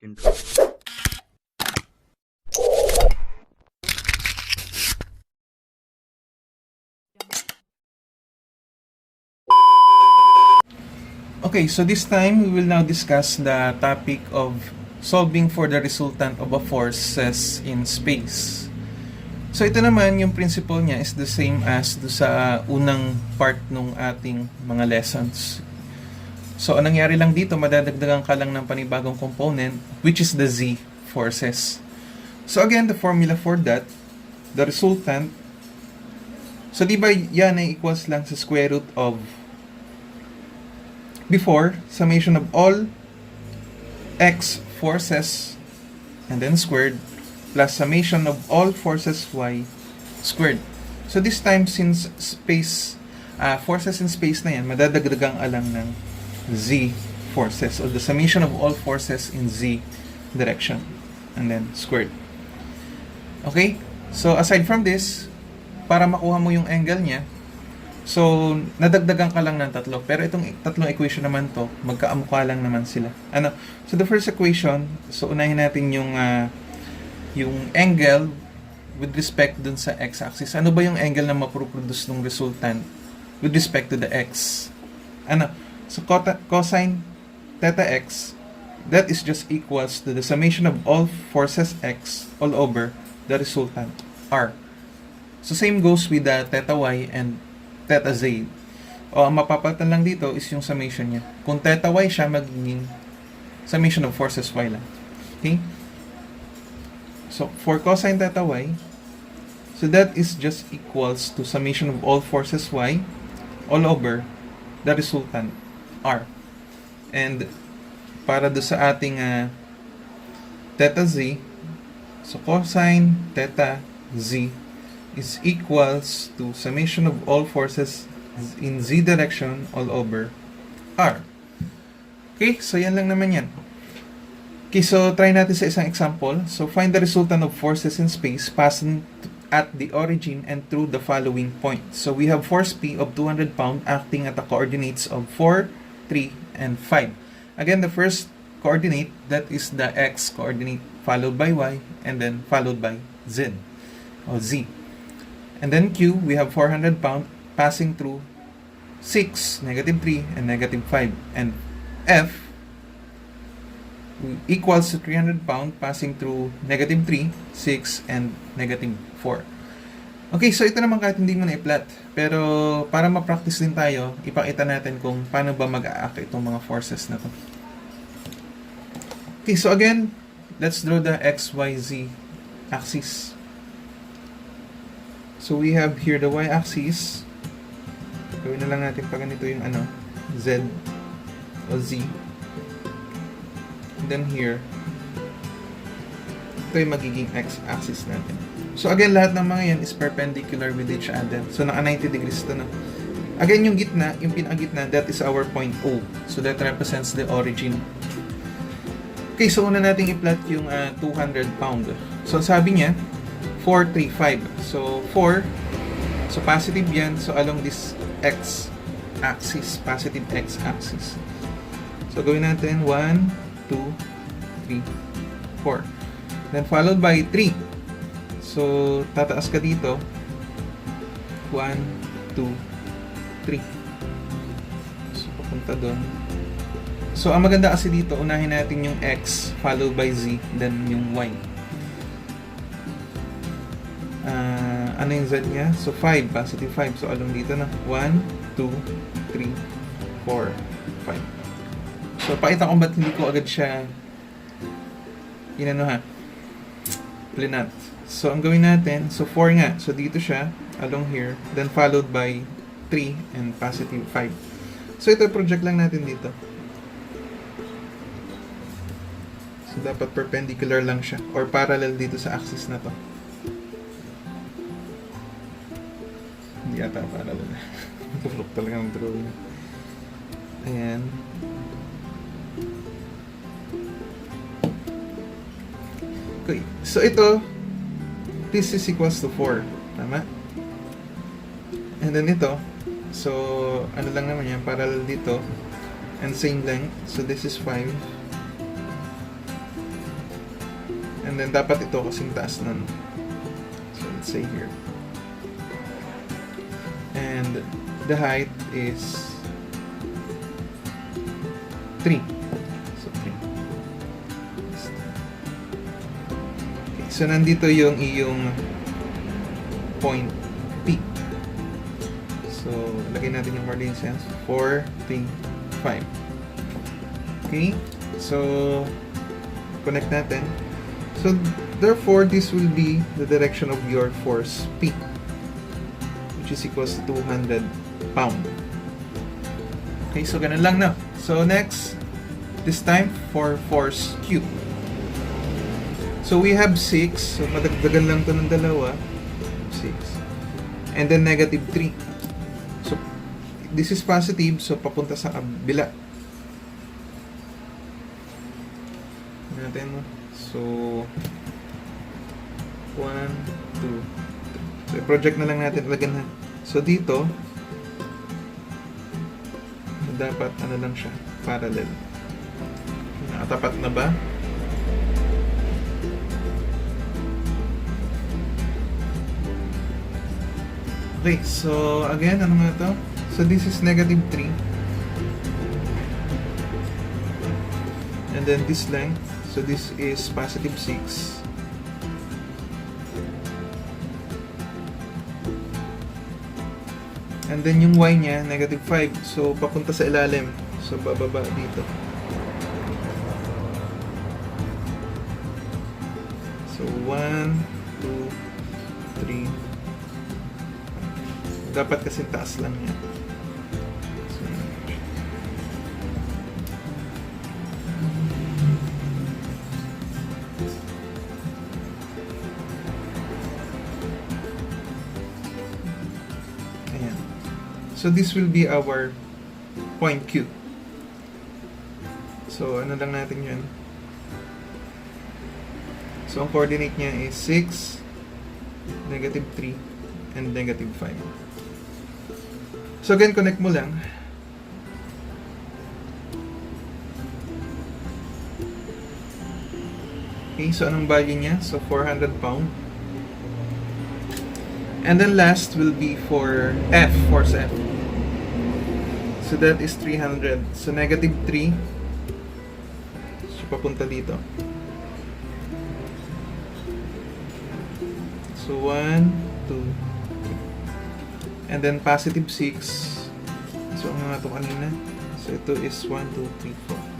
Intro. Okay, so this time we will now discuss the topic of solving for the resultant of a forces in space. So ito naman, yung principle niya is the same as do sa unang part ng ating mga lessons. So anong nangyari lang dito, madadagdagan ka lang ng panibagong component, which is the z forces. So again, the formula for that, the resultant, so di ba yan ay equals lang sa square root of before, summation of all x forces and then squared plus summation of all forces y squared. So this time, since space forces in space na yan, madadagdagang alang ng z forces or the summation of all forces in z direction and then squared. Okay? So aside from this, para makuha mo yung angle niya, so, nadagdagan ka lang ng tatlo. Pero itong tatlong equation naman to, magkaamukha lang naman sila. Ano? So, the first equation, so unahin natin yung angle with respect dun sa x-axis. Ano ba yung angle na maproproduce ng resultant with respect to the x? Ano? So, cosine theta x, that is just equals to the summation of all forces x all over the resultant r. So, same goes with the theta y and theta z. O ang mapapalitan lang dito is yung summation niya. Kung theta y siya, magiging summation of forces y lang. Okay? So, for cosine theta y, so that is just equals to summation of all forces y all over the resultant r. And para do sa ating theta z, so cosine theta z is equals to summation of all forces in z direction all over r. Okay, so yan lang naman yan. Okay, so try natin sa isang example. So find the resultant of forces in space passing at the origin and through the following points. So we have force P of 200 pound acting at the coordinates of 4, 3, and 5. Again, the first coordinate, that is the x coordinate, followed by y, and then followed by z, or z. And then Q, we have 400 pound passing through 6, negative 3, and negative 5. And F equals to 300 pound passing through negative 3, 6, and negative 4. Okay, so ito naman kahit hindi mo na i-plot. Pero para ma-practice din tayo, ipakita natin kung paano ba mag-a-act itong mga forces na to. Okay, so again, let's draw the X, Y, Z axis. So we have here the y-axis. Gawin na lang natin pa ganito yung z o z. And then here, ito yung magiging x-axis natin. So again, lahat ng mga yan is perpendicular with each other. So naka 90 degrees ito na. Again, yung gitna, yung pinakagitna, that is our point O. So that represents the origin. Okay, so una nating i-plot yung 200 pound. So sabi niya, 4, 3, 5. So, 4. So, positive yan. So, along this x-axis. Positive x-axis. So, gawin natin 1, 2, 3, 4. Then, followed by 3. So, tataas ka dito. 1, 2, 3. So, papunta doon. So, ang maganda kasi dito, unahin natin yung x, followed by z, then yung y. Ano yung z niya? So 5, positive 5. So along dito na 1, 2, 3, 4, 5. So pakita kung ba't hindi ko agad siya plinat. So ang gawin natin, so 4 nga. So dito siya, along here, then followed by 3 and positive 5. So ito, project lang natin dito. So dapat perpendicular lang siya or parallel dito sa axis na to. Hindi ata para lang. Tulok talaga ng drawing. Ayan. Okay. So ito, this is equals to 4. Tama? And then ito, so ano lang naman yan, parallel dito. And same length. So this is 5. And then dapat ito kasing taas nun. So let's say here. And the height is 3. So 3. Okay, so nandito yung iyong point P. So lagay natin yung coordinates yan. 4, 3, 5. Okay? So connect natin. So therefore this will be the direction of your force P, which is equals to 200 pound. Okay, so ganun lang na. So next, this time for force Q. So we have 6. So madagdagan lang to ng dalawa. 6. And then negative 3. So this is positive, so papunta sa kabila. Natin. So 1, 2. So i-project na lang natin. Lagyan na. So dito, dapat ano lang siya, parallel. Nakatapat na ba? Okay, so again, ano nga to? So this is negative 3. And then this length, so this is positive 6. And then yung y niya, negative 5. So, papunta sa ilalim. So, bababa dito. So, 1, 2, 3. Dapat kasi taas lang yan. So, ayan. So this will be our point Q. So ano lang natin yun. So ang coordinate niya is 6, negative 3, and negative 5. So again, connect mo lang. Okay, so anong value niya? So 400 pound. And then last will be for F, force F. So that is 300. So negative 3. So papunta dito. So 1, 2. And then positive 6. So ang nga ito kanina. So ito is 1, 2, 3,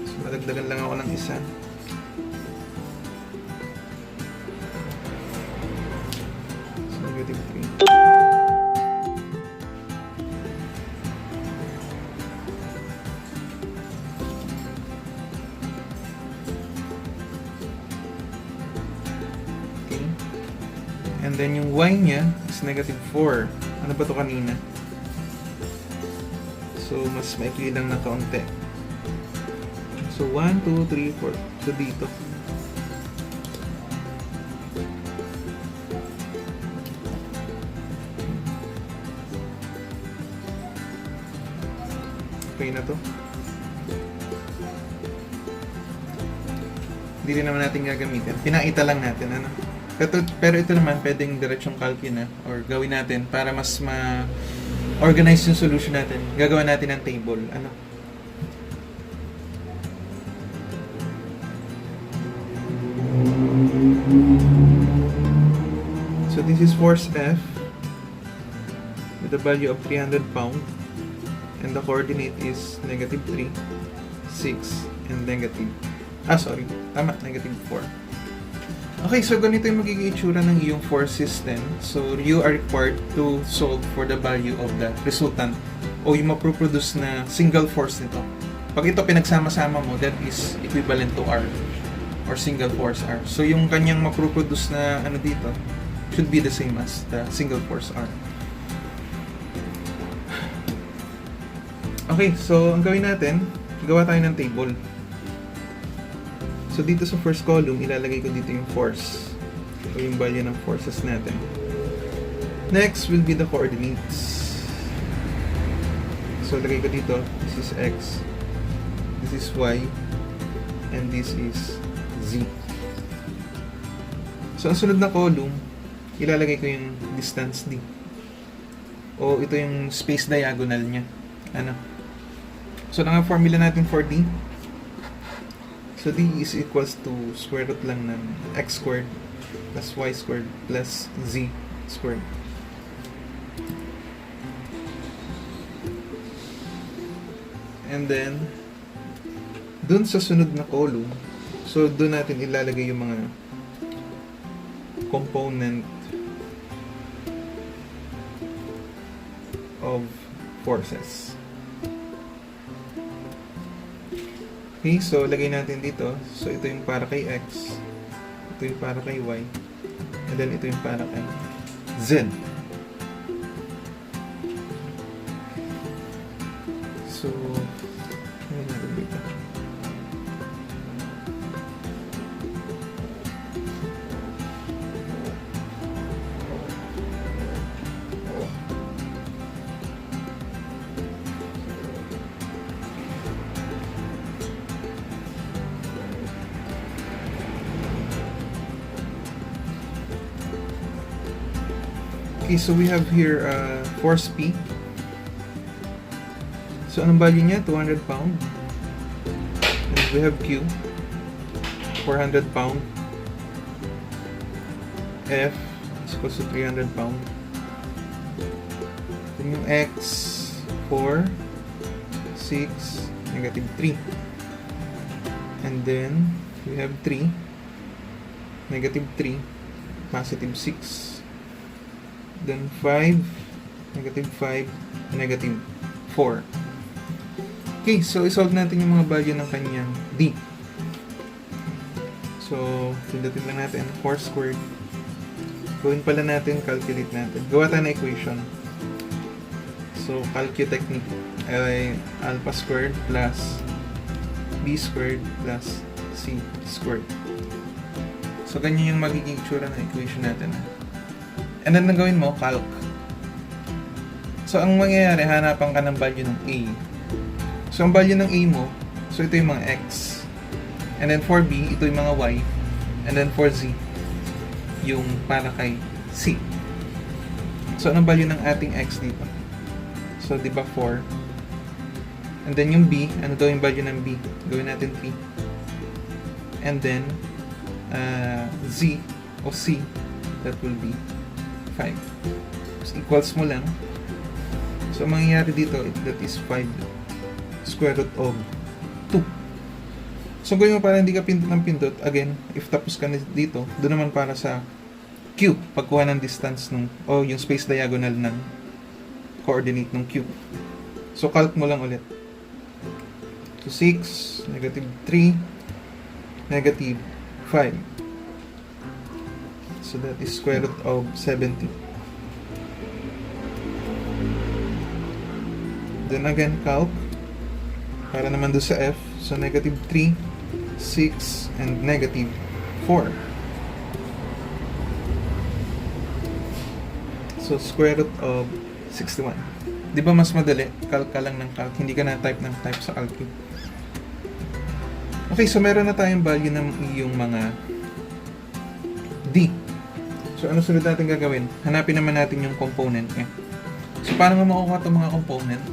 4. So madagdagan lang ako ng isa. So negative 3. And then yung y niya is negative 4. Ano ba to kanina? So, mas maikli lang na kaunti. So, 1, 2, 3, 4. So, dito. Okay na to. Hindi rin naman natin gagamitin. Pinaita lang natin, ano? Pero ito naman, pwedeng diretsyong calculate na or gawin natin para mas ma-organize yung solution natin. Gagawa natin ng table. Ano? So this is force F with a value of 300 pound and the coordinate is negative 3, 6, and negative. Negative 4. Okay, so ganito yung magiging itsura ng iyong force system. So, you are required to solve for the value of the resultant o yung maproproduce na single force nito. Pag ito pinagsama-sama mo, that is equivalent to R or single force R. So, yung kanyang maproproduce na ano dito should be the same as the single force R. Okay, so ang gawin natin, gawa tayo ng table. So dito sa first column, ilalagay ko dito yung force o yung value ng forces natin. Next will be the coordinates. So lagay ko dito, this is X, this is Y, and this is Z. So, ang sunod na column, ilalagay ko yung distance D. O ito yung space diagonal niya. Ano? So, ang formula natin for D. So, D is equals to square root lang ng x squared plus y squared plus z squared. And then, dun sa sunod na column, so dun natin ilalagay yung mga component of forces. Okay, so lagay natin dito. So ito yung para kay x, ito yung para kay y, and then ito yung para kay z. So, ano natin dito? Okay, so we have here force P. So, anong value niya? 200 pound. And we have Q. 400 pound. F is equals to 300 pound. Then yung X, 4, 6, negative 3. And then, we have 3, negative 3, positive 6. Then 5, negative 5, negative 4. Okay, so isolve natin yung mga value ng kanyang D. So, pindutin lang natin 4 squared. Gawin pala natin, calculate natin. Gawa tayo na equation. So, calcu technique ay alpha squared plus b squared plus c squared. So, ganyan yung magiging itsura ng equation natin. And then, nagawin mo, calc. So, ang mangyayari, hanapan ka ng value ng A. So, ang value ng A mo, so ito yung mga X. And then, for B, ito yung mga Y. And then, for Z, yung para kay C. So, anong value ng ating X dito? So, di ba 4? And then, yung B, ano daw yung value ng B? Gawin natin 3. And then, Z, o C, that will be 5. So, equals mo lang. So, ang mangyayari dito, that is 5 square root of 2. So, gawin mo para hindi ka pindot ng pindot. Again, if tapos ka na dito, doon naman para sa Q, pagkuha ng distance nung, o yung space diagonal ng coordinate ng Q. So, calc mo lang ulit. So, 6, negative 3, negative 5. So, that is square root of 70. Then again, calc. Para naman doon sa F. So, negative 3, 6, and negative 4. So, square root of 61. Di ba mas madali? Calc ka lang ng calc. Hindi ka na-type ng type sa calc. Okay, so meron na tayong value ng iyong mga D. So, ano sunod natin gagawin? Hanapin naman natin yung component niya. So, paano nga makukuha itong mga component?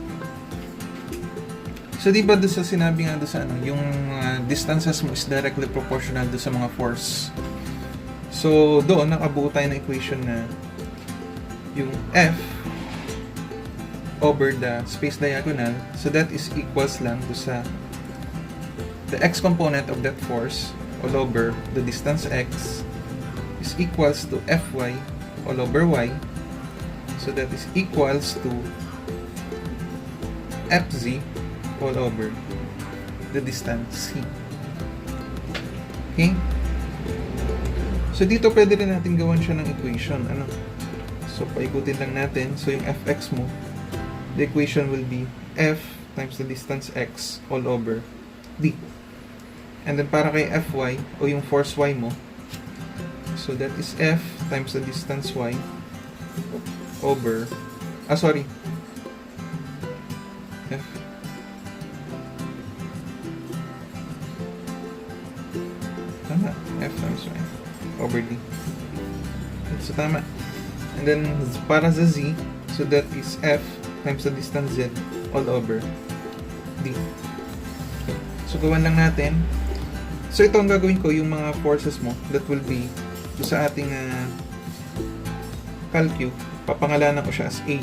So, di ba doon sa sinabi nga doon sa ano, yung distances mo is directly proportional doon sa mga force. So, doon, nakabuo tayo ng equation na yung F over the space diagonal. So, that is equals lang doon sa the x component of that force all over the distance x is equals to Fy all over y. So that is equals to Fz all over the distance c. Okay? So dito pwede rin natin gawan siya ng equation. Ano? So paikutin lang natin. So yung Fx mo, the equation will be F times the distance x all over d. And then para kay Fy o yung force y mo, so that is F times the distance y over, sorry, F tama, F times y over D. So tama. And then para sa Z, so that is F times the distance Z all over D. So gawan lang natin. So ito ang gagawin ko, yung mga forces mo that will be sa ating calcu, papangalanan ko siya as A.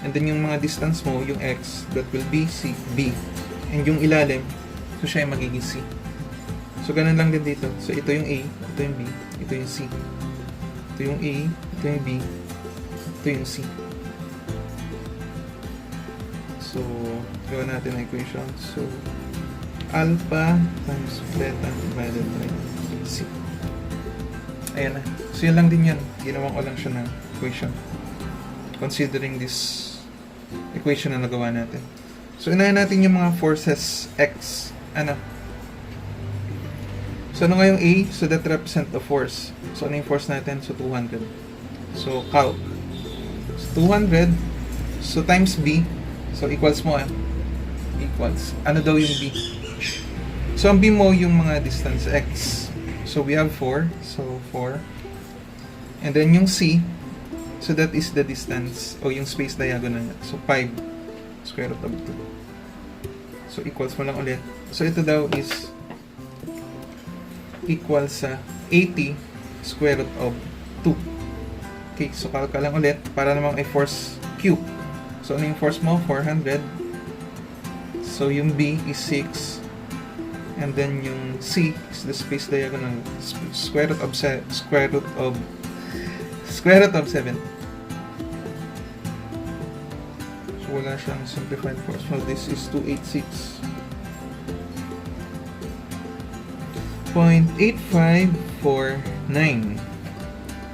And then yung mga distance mo, yung X, that will be B. And yung ilalim, so siya ay magiging C. So ganun lang din dito. So ito yung A, ito yung B, ito yung C. Ito yung A, ito yung B, ito yung C. So, gawa natin ang equation. So, alpha times beta divided by C. Ayan na. So, yan lang din yan. Ginawa ko lang siya ng equation. Considering this equation na nagawa natin. So, inahin natin yung mga forces X. Ano? So, ano nga yung A? So, that represent the force. So, ano yung force natin? So, 200. So, calc. So, 200. So, times B. So, equals mo equals. Ano daw yung B? So, ang B mo yung mga distance X. So, we have 4. So, 4. And then, yung C. So, that is the distance o yung space diagonal. So, 5 square root of 2. So, equals mo lang ulit. So, ito daw is equals sa 80 square root of 2. Okay, so kalka lang ulit para namang ay force Q. So ano yung force mo? 400. So yung B is 6. And then yung C is the space diagonal, square root of 7. So wala siyang simplified force. So this is 286. 0.8549.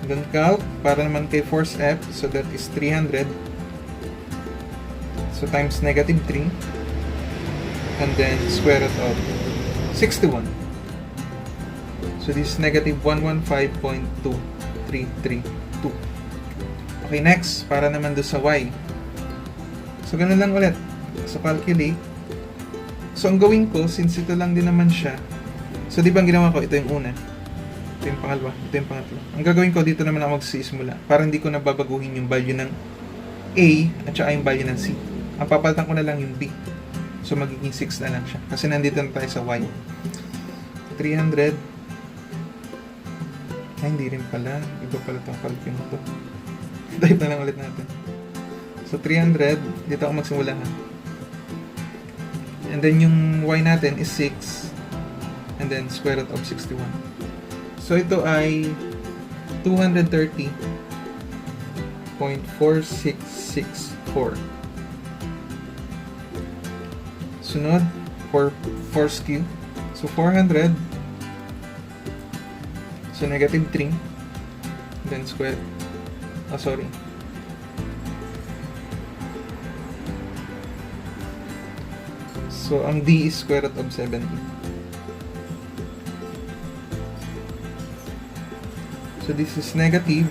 Then calc, para naman kay force F, so that is 300. So times negative 3. And then square root of 61. So this is negative 115.2332. Okay, next, para naman do sa Y. So ganun lang ulit. So calculate. So ang gawin ko, since ito lang din naman siya, so, di ba ang ginawa ko? Ito yung una. Ito yung pangalawa. Ito yung pangatlo. Ang gagawin ko, dito naman ako magsisimula. Para hindi ko nababaguhin yung value ng A at saka yung value ng C. Ang papalitan ko na lang yung B. So, magiging 6 na lang siya. Kasi nandito na tayo sa Y. 300. Ay, hindi rin pala. Iba pala itong calculate mo to. Type na lang ulit natin. So, 300. Dito ako magsimula ha. And then, yung Y natin is 6. And then square root of 61. So ito ay 230.4664. Sunod for force Q. So 400. So negative 3. Then square. Oh, sorry. So ang D is square root of 70. So this is negative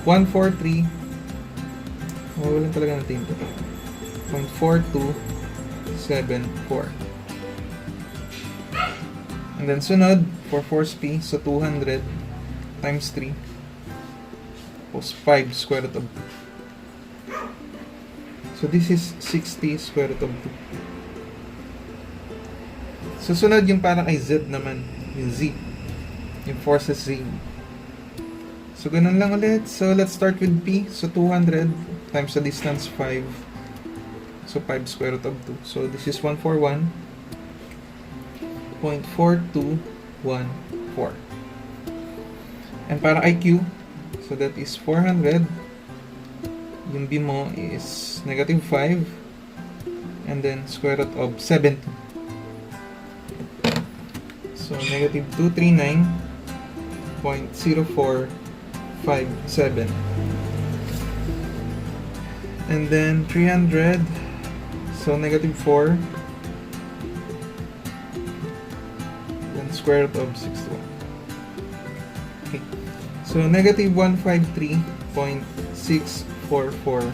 143. Walang talaga natin ito. 0.4274. And then sunod for force P, so 200 times 3 plus 5 square root of 2. So this is 60 square root of 2. So sunod yung parang kay Z naman, yung Z, yung forces Z. So, ganun lang ulit. So, let's start with P. So, 200 times the distance 5. So, 5 square root of 2. So, this is 141.4214. And para IQ, so that is 400. Yung B mo is negative 5. And then, square root of 70. So, negative 239.0457. And then 300. So negative 4. Then square root of 61. Okay. So negative 153.6443.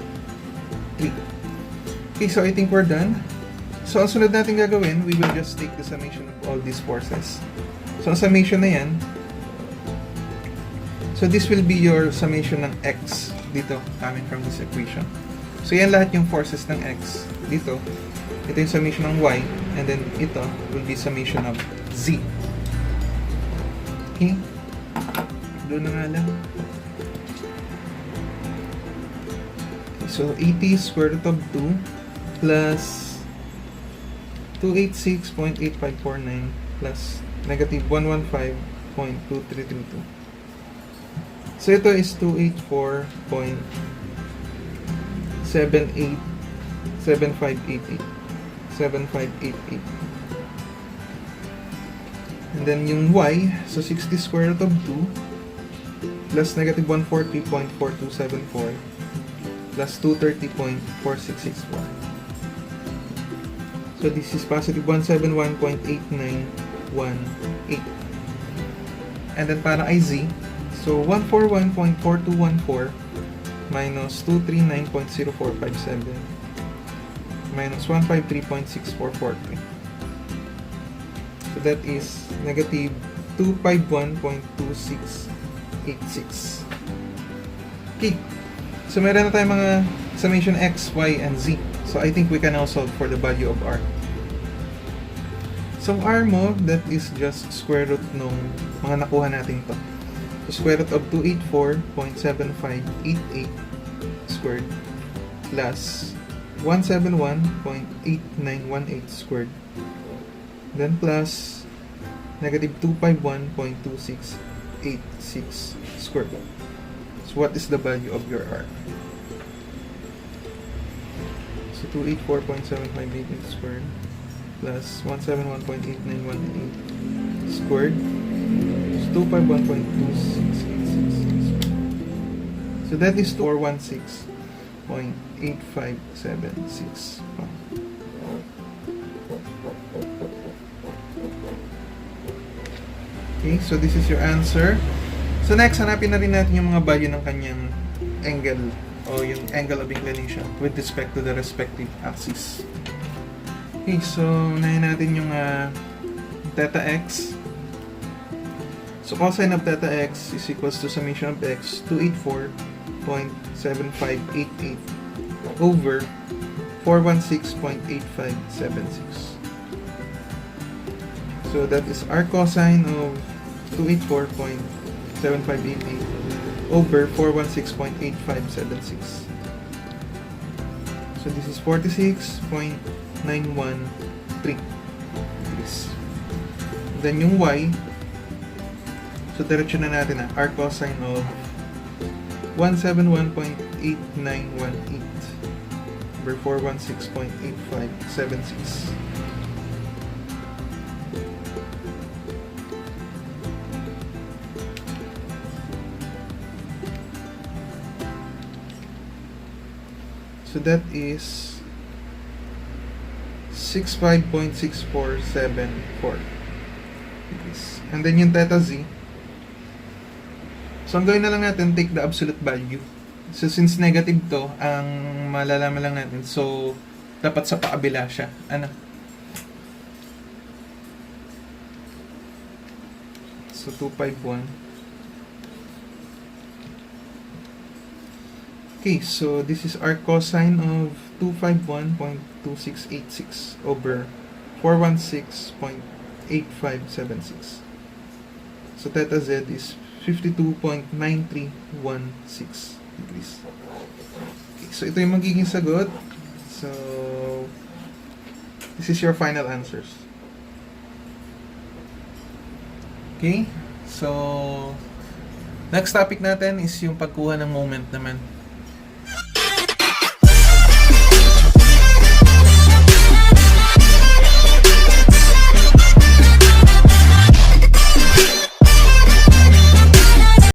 Okay, so I think we're done. So ang sunod natin gagawin, we will just take the summation of all these forces. So ang summation na yan, So this will be your summation ng x dito coming from this equation. So yan lahat yung forces ng x dito. Ito yung summation ng y, and then ito will be summation of z. Okay? Doon na nga lang. So 80 square root of 2 plus 286.8549 plus negative 115.2332. So ito is 284.7588. And then yung y, so 60 square root of 2 plus negative 140.4274 plus 230.4664. So this is positive 171.8918. And then para ay z, so 141.4214 minus 239.0457 minus 153.6443. So that is negative 251.2686. Okay. So meron na tayong mga summation x, y, and z. So I think we can now solve for the value of r. So r mo, that is just square root nung mga nakuha natin to. So square root of 284.7588 squared plus 171.8918 squared, then plus negative 251.2686 squared. So what is the value of your r? So 284.7588 squared plus 171.8918 squared is 251.2686. So that is 416.8576. Okay, so this is your answer. So next, hanapin na rin natin yung mga value ng kanyang angle o yung angle of inclination with respect to the respective axis. Okay, so unahin natin yung theta x. So cosine of theta x is equals to summation of x 284.7588 over 416.8576. So that is our cosine of 284.7588 over 416.8576. So this is 46.913 degrees. Then yung y, so diretso na natin our cosine of 171.8918 over 416.8576. So that is 65.6474 degrees. And then yung theta z, so ang gawin na lang natin, take the absolute value. So since negative to, ang malalaman lang natin, so dapat sa paabila siya. Ano? So 251. Okay, so this is our cosine of 251.2686 over 416.8576. So theta z is 52.9316 degrees. Okay, so ito yung magiging sagot. So this is your final answers. Okay, so next topic natin is yung pagkuha ng moment naman.